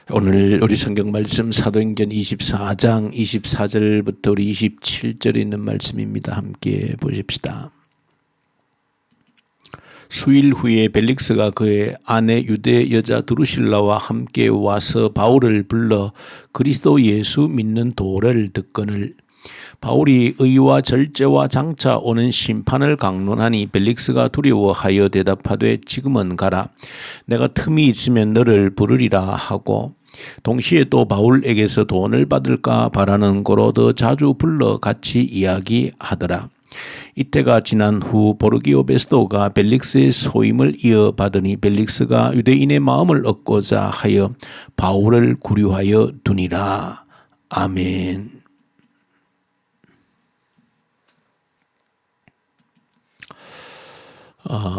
오늘 우리 성경 말씀 사도행전 24장 24절부터 우리 27절에 있는 말씀입니다. 함께 보십시다. 수일 후에 벨릭스가 그의 아내 유대 여자 드루실라와 함께 와서 바울을 불러 그리스도 예수 믿는 도를 듣거늘 바울이 의와 절제와 장차 오는 심판을 강론하니 벨릭스가 두려워하여 대답하되 지금은 가라. 내가 틈이 있으면 너를 부르리라 하고 동시에 또 바울에게서 돈을 받을까 바라는 고로 더 자주 불러 같이 이야기하더라. 이때가 지난 후 보르기오 베스도가 벨릭스의 소임을 이어받으니 벨릭스가 유대인의 마음을 얻고자 하여 바울을 구류하여 두니라. 아멘.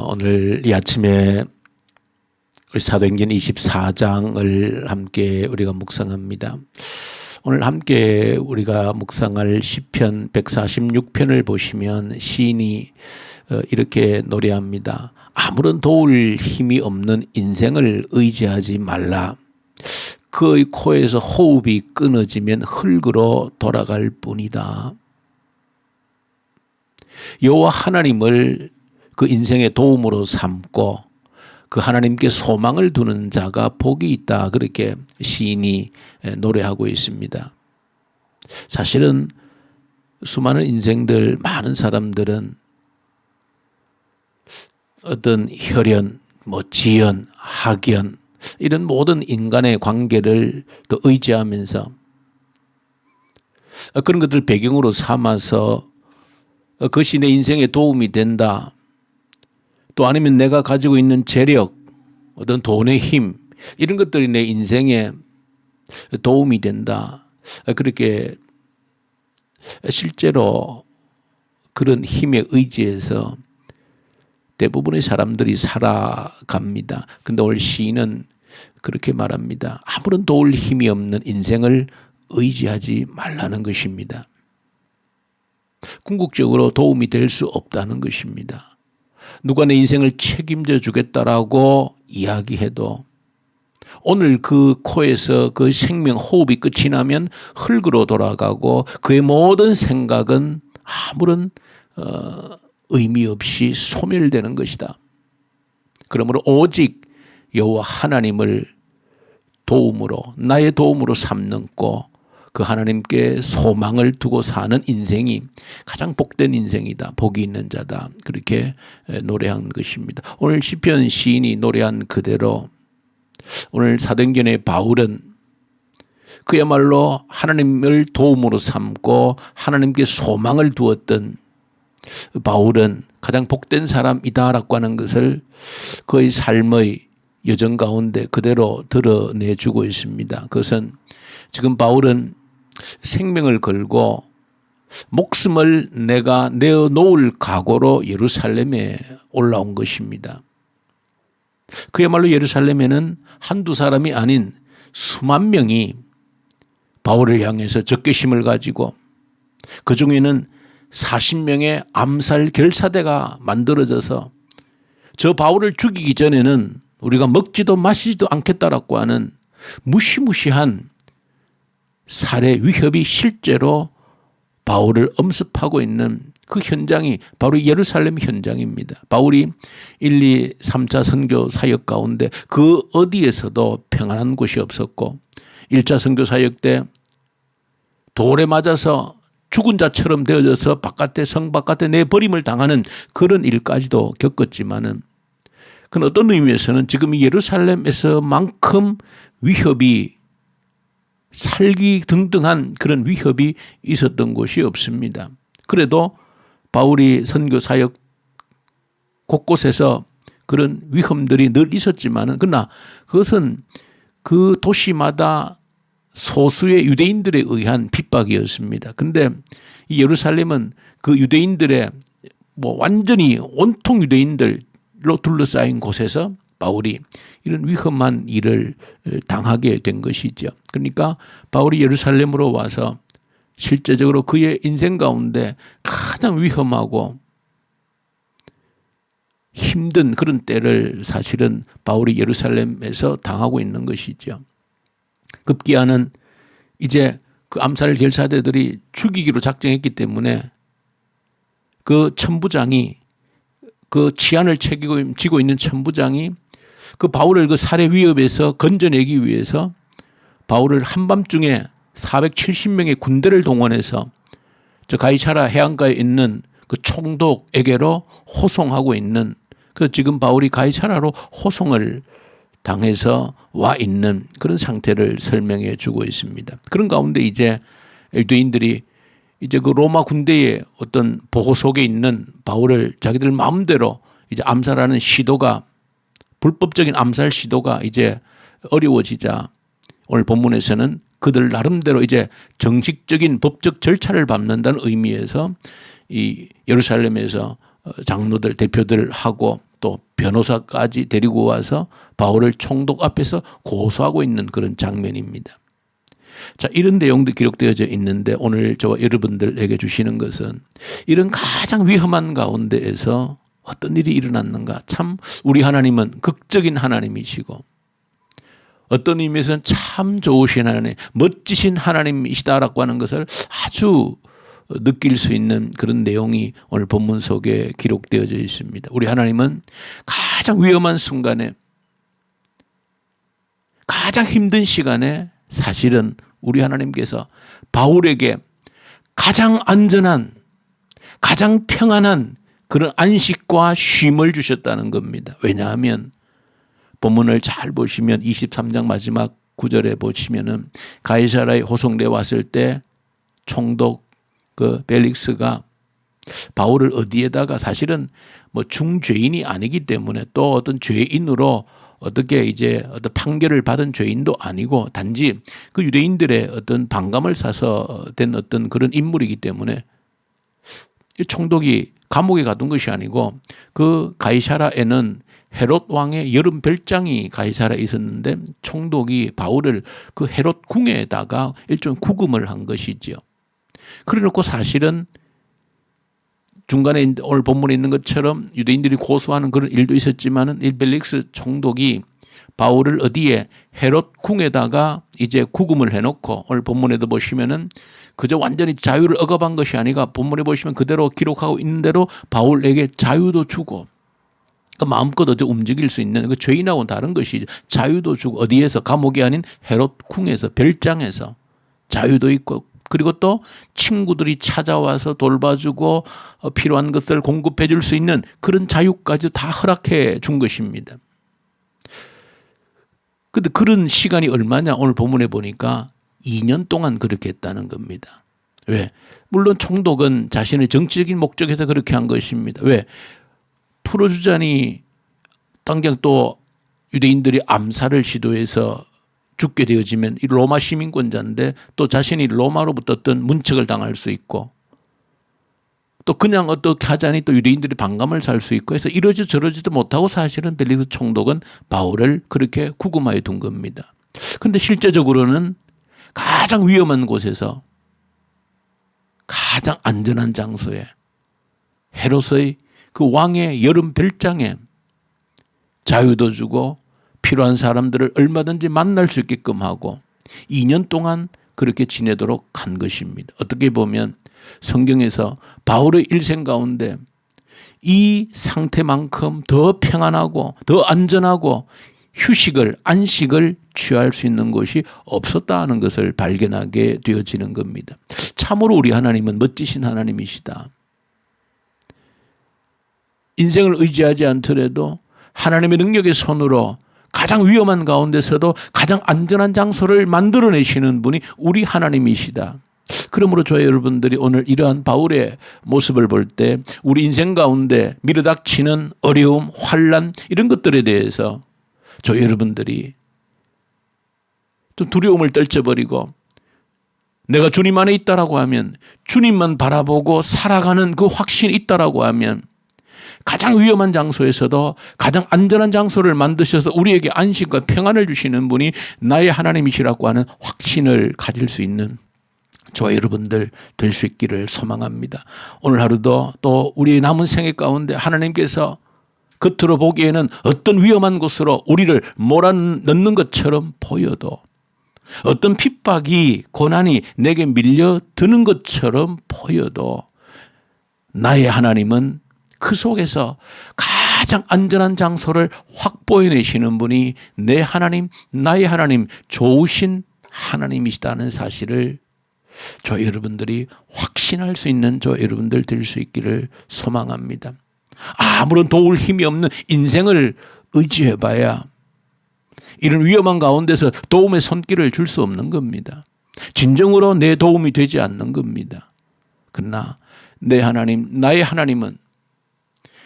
오늘 이 아침에 우리 사도행전 24장을 함께 우리가 묵상합니다. 오늘 함께 우리가 묵상할 시편 146편을 보시면 시인이 이렇게 노래합니다. 아무런 도울 힘이 없는 인생을 의지하지 말라. 그의 코에서 호흡이 끊어지면 흙으로 돌아갈 뿐이다. 여호와 하나님을 그 인생의 도움으로 삼고 그 하나님께 소망을 두는 자가 복이 있다. 그렇게 시인이 노래하고 있습니다. 사실은 수많은 인생들, 많은 사람들은 어떤 혈연, 지연, 학연 이런 모든 인간의 관계를 또 의지하면서 그런 것들 배경으로 삼아서 그것이 내 인생에 도움이 된다. 또 아니면 내가 가지고 있는 재력, 어떤 돈의 힘 이런 것들이 내 인생에 도움이 된다. 그렇게 실제로 그런 힘에 의지해서 대부분의 사람들이 살아갑니다. 근데 오늘 시인은 그렇게 말합니다. 아무런 도울 힘이 없는 인생을 의지하지 말라는 것입니다. 궁극적으로 도움이 될 수 없다는 것입니다. 누가 내 인생을 책임져 주겠다라고 이야기해도 오늘 그 코에서 그 생명 호흡이 끝이 나면 흙으로 돌아가고 그의 모든 생각은 아무런 의미 없이 소멸되는 것이다. 그러므로 오직 여호와 하나님을 도움으로 나의 도움으로 삼는고 그 하나님께 소망을 두고 사는 인생이 가장 복된 인생이다. 복이 있는 자다. 그렇게 노래한 것입니다. 오늘 시편 시인이 노래한 그대로 오늘 사도행전의 바울은 그야말로 하나님을 도움으로 삼고 하나님께 소망을 두었던 바울은 가장 복된 사람이다라고 하는 것을 그의 삶의 여정 가운데 그대로 드러내주고 있습니다. 그것은 지금 바울은 생명을 걸고 목숨을 내가 내어놓을 각오로 예루살렘에 올라온 것입니다. 그야말로 예루살렘에는 한두 사람이 아닌 수만 명이 바울을 향해서 적개심을 가지고 그 중에는 40명의 암살 결사대가 만들어져서 저 바울을 죽이기 전에는 우리가 먹지도 마시지도 않겠다라고 하는 무시무시한 살해 위협이 실제로 바울을 엄습하고 있는 그 현장이 바로 예루살렘 현장입니다. 바울이 1, 2, 3차 선교 사역 가운데 그 어디에서도 평안한 곳이 없었고 1차 선교 사역 때 돌에 맞아서 죽은 자처럼 되어져서 성 바깥에 내버림을 당하는 그런 일까지도 겪었지만은 그건 어떤 의미에서는 지금 예루살렘에서만큼 위협이 살기 등등한 그런 위협이 있었던 곳이 없습니다. 그래도 바울이 선교 사역 곳곳에서 그런 위험들이 늘 있었지만은 그러나 그것은 그 도시마다 소수의 유대인들에 의한 핍박이었습니다. 그런데 이 예루살렘은 그 유대인들의 완전히 온통 유대인들로 둘러싸인 곳에서 바울이 이런 위험한 일을 당하게 된 것이죠. 그러니까 바울이 예루살렘으로 와서 실제적으로 그의 인생 가운데 가장 위험하고 힘든 그런 때를 사실은 바울이 예루살렘에서 당하고 있는 것이죠. 급기야는 이제 그 암살 결사대들이 죽이기로 작정했기 때문에 그 천부장이 그 치안을 책임지고 있는 천부장이 그 바울을 그 살해 위협에서 건져내기 위해서 바울을 한밤중에 470명의 군대를 동원해서 저 가이사라 해안가에 있는 그 총독에게로 호송하고 있는, 그래서 지금 바울이 가이사라로 호송을 당해서 와 있는 그런 상태를 설명해 주고 있습니다. 그런 가운데 이제 유대인들이 이제 그 로마 군대의 어떤 보호 속에 있는 바울을 자기들 마음대로 이제 암살하는 시도가, 불법적인 암살 시도가 이제 어려워지자 오늘 본문에서는 그들 나름대로 이제 정식적인 법적 절차를 밟는다는 의미에서 이 예루살렘에서 장로들 대표들하고 또 변호사까지 데리고 와서 바울을 총독 앞에서 고소하고 있는 그런 장면입니다. 자, 이런 내용도 기록되어져 있는데 오늘 저와 여러분들에게 주시는 것은 이런 가장 위험한 가운데에서 어떤 일이 일어났는가. 참 우리 하나님은 극적인 하나님이시고 어떤 의미에서는 참 좋으신 하나님, 멋지신 하나님이시다라고 하는 것을 아주 느낄 수 있는 그런 내용이 오늘 본문 속에 기록되어져 있습니다. 우리 하나님은 가장 위험한 순간에, 가장 힘든 시간에 사실은 우리 하나님께서 바울에게 가장 안전한, 가장 평안한 그런 안식과 쉼을 주셨다는 겁니다. 왜냐하면 본문을 잘 보시면 23장 마지막 구절에 보시면은 가이사라에 호송돼 왔을 때 총독 그 벨릭스가 바울을 어디에다가, 사실은 뭐 중죄인이 아니기 때문에 또 어떤 죄인으로 어떻게 이제 어떤 판결을 받은 죄인도 아니고 단지 그 유대인들의 어떤 반감을 사서 된 어떤 그런 인물이기 때문에 이 총독이 감옥에 가둔 것이 아니고 그 가이사라에는 헤롯 왕의 여름 별장이 가이사라에 있었는데 총독이 바울을 그 헤롯 궁에다가 일종의 구금을 한 것이지요. 그래 놓고 사실은 중간에 오늘 본문에 있는 것처럼 유대인들이 고소하는 그런 일도 있었지만은 이 벨릭스 총독이 바울을 어디에 헤롯 궁에다가 이제 구금을 해놓고 오늘 본문에도 보시면은 그저 완전히 자유를 억압한 것이 아니라 본문에 보시면 그대로 기록하고 있는 대로 바울에게 자유도 주고 그 마음껏 어디 움직일 수 있는 그 죄인하고는 다른 것이죠. 자유도 주고 어디에서, 감옥이 아닌 헤롯 궁에서, 별장에서 자유도 있고, 그리고 또 친구들이 찾아와서 돌봐주고 필요한 것을 공급해 줄 수 있는 그런 자유까지 다 허락해 준 것입니다. 그런데 그런 시간이 얼마냐, 오늘 본문에 보니까 2년 동안 그렇게 했다는 겁니다. 왜? 물론 총독은 자신의 정치적인 목적에서 그렇게 한 것입니다. 왜? 풀어주자니 당장 또 유대인들이 암살을 시도해서 죽게 되어지면 이 로마 시민권자인데 또 자신이 로마로부터 어떤 문책을 당할 수 있고 또 그냥 어떻게 하자니 또 유대인들이 반감을 살 수 있고 해서 이러지 저러지도 못하고 사실은 벨릭스 총독은 바울을 그렇게 구금하여 둔 겁니다. 그런데 실제적으로는 가장 위험한 곳에서 가장 안전한 장소에 헤롯의 그 왕의 여름 별장에 자유도 주고 필요한 사람들을 얼마든지 만날 수 있게끔 하고 2년 동안 그렇게 지내도록 한 것입니다. 어떻게 보면 성경에서 바울의 일생 가운데 이 상태만큼 더 평안하고 더 안전하고 휴식을, 안식을 취할 수 있는 곳이 없었다는 것을 발견하게 되어지는 겁니다. 참으로 우리 하나님은 멋지신 하나님이시다. 인생을 의지하지 않더라도 하나님의 능력의 손으로 가장 위험한 가운데서도 가장 안전한 장소를 만들어내시는 분이 우리 하나님이시다. 그러므로 저희 여러분들이 오늘 이러한 바울의 모습을 볼 때 우리 인생 가운데 밀어닥치는 어려움, 환난 이런 것들에 대해서 저희 여러분들이 좀 두려움을 떨쳐버리고 내가 주님 안에 있다라고 하면, 주님만 바라보고 살아가는 그 확신이 있다라고 하면 가장 위험한 장소에서도 가장 안전한 장소를 만드셔서 우리에게 안식과 평안을 주시는 분이 나의 하나님이시라고 하는 확신을 가질 수 있는 저와 여러분들 될 수 있기를 소망합니다. 오늘 하루도 또 우리의 남은 생애 가운데 하나님께서 겉으로 보기에는 어떤 위험한 곳으로 우리를 몰아넣는 것처럼 보여도 어떤 핍박이 고난이 내게 밀려드는 것처럼 보여도 나의 하나님은 그 속에서 가장 안전한 장소를 확보해내시는 분이 내 하나님, 나의 하나님, 좋으신 하나님이시다는 사실을 저 여러분들이 확신할 수 있는 저 여러분들 될 수 있기를 소망합니다. 아무런 도울 힘이 없는 인생을 의지해봐야 이런 위험한 가운데서 도움의 손길을 줄 수 없는 겁니다. 진정으로 내 도움이 되지 않는 겁니다. 그러나 내 하나님, 나의 하나님은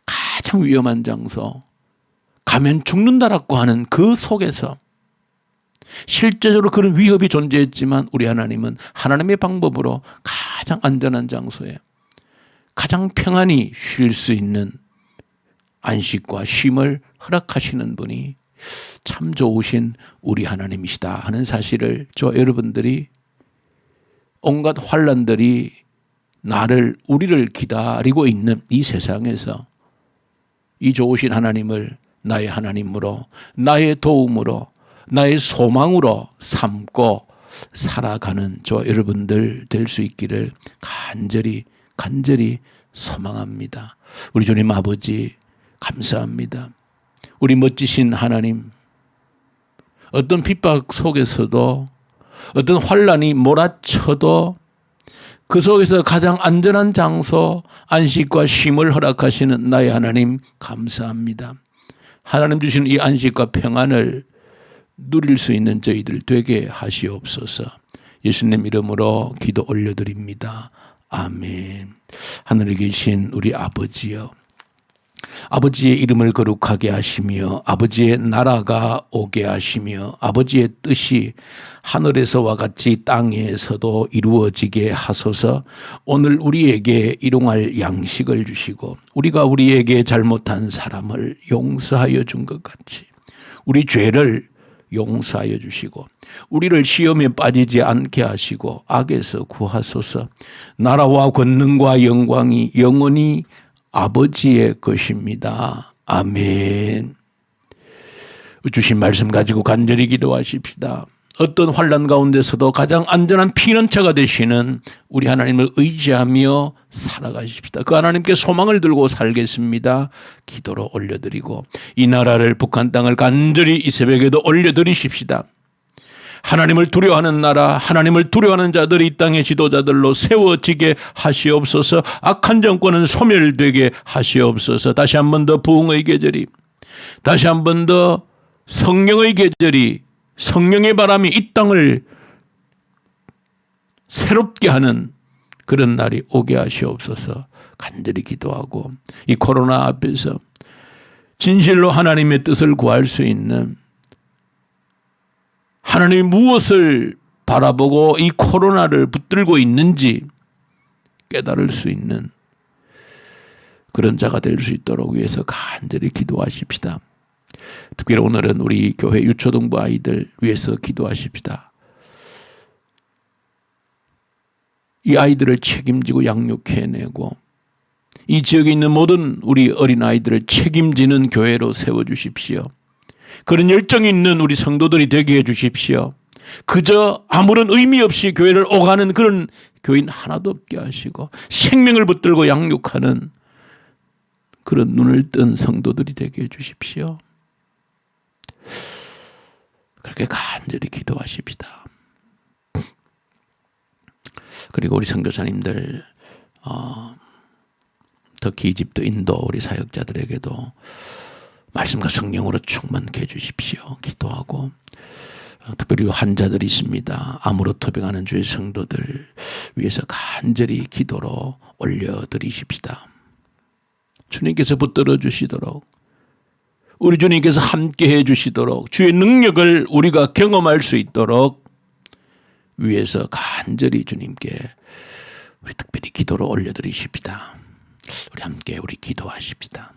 가장 위험한 장소, 가면 죽는다라고 하는 그 속에서 실제적으로 그런 위협이 존재했지만 우리 하나님은 하나님의 방법으로 가장 안전한 장소에 가장 평안히 쉴 수 있는 안식과 쉼을 허락하시는 분이 참 좋으신 우리 하나님이시다 하는 사실을 저 여러분들이 온갖 환난들이 우리를 기다리고 있는 이 세상에서 이 좋으신 하나님을 나의 하나님으로, 나의 도움으로, 나의 소망으로 삼고 살아가는 저 여러분들 될 수 있기를 간절히 소망합니다. 우리 주님 아버지 감사합니다. 우리 멋지신 하나님, 어떤 핍박 속에서도 어떤 환난이 몰아쳐도 그 속에서 가장 안전한 장소, 안식과 쉼을 허락하시는 나의 하나님 감사합니다. 하나님 주신 이 안식과 평안을 누릴 수 있는 저희들 되게 하시옵소서. 예수님 이름으로 기도 올려드립니다. 아멘. 하늘에 계신 우리 아버지여, 아버지의 이름을 거룩하게 하시며 아버지의 나라가 오게 하시며 아버지의 뜻이 하늘에서와 같이 땅에서도 이루어지게 하소서. 오늘 우리에게 일용할 양식을 주시고 우리가 우리에게 잘못한 사람을 용서하여 준 것 같이 우리 죄를 용서하여 주시고 우리를 시험에 빠지지 않게 하시고 악에서 구하소서. 나라와 권능과 영광이 영원히 아버지의 것입니다. 아멘. 주신 말씀 가지고 간절히 기도하십시다. 어떤 환난 가운데서도 가장 안전한 피난처가 되시는 우리 하나님을 의지하며 살아가십시다. 그 하나님께 소망을 들고 살겠습니다. 기도로 올려드리고 이 나라를, 북한 땅을 간절히 이 새벽에도 올려드리십시다. 하나님을 두려워하는 나라, 하나님을 두려워하는 자들이 이 땅의 지도자들로 세워지게 하시옵소서. 악한 정권은 소멸되게 하시옵소서. 다시 한 번 더 부흥의 계절이, 다시 한 번 더 성령의 계절이, 성령의 바람이 이 땅을 새롭게 하는 그런 날이 오게 하시옵소서. 간절히 기도하고 이 코로나 앞에서 진실로 하나님의 뜻을 구할 수 있는, 하나님이 무엇을 바라보고 이 코로나를 붙들고 있는지 깨달을 수 있는 그런 자가 될 수 있도록 위해서 간절히 기도하십시다. 특별히 오늘은 우리 교회 유초등부 아이들 위해서 기도하십시다. 이 아이들을 책임지고 양육해내고 이 지역에 있는 모든 우리 어린아이들을 책임지는 교회로 세워주십시오. 그런 열정 있는 우리 성도들이 되게 해주십시오. 그저 아무런 의미 없이 교회를 오가는 그런 교인 하나도 없게 하시고 생명을 붙들고 양육하는 그런 눈을 뜬 성도들이 되게 해주십시오. 그렇게 간절히 기도하십시다. 그리고 우리 선교사님들, 특히 이집트, 인도 우리 사역자들에게도 말씀과 성령으로 충만케 해주십시오. 기도하고 특별히 환자들이 있습니다. 암으로 토병하는 주의 성도들 위해서 간절히 기도로 올려드리십시다. 주님께서 붙들어 주시도록, 우리 주님께서 함께 해주시도록, 주의 능력을 우리가 경험할 수 있도록 위해서 간절히 주님께 우리 특별히 기도로 올려드리십시다. 우리 함께 우리 기도하십시다.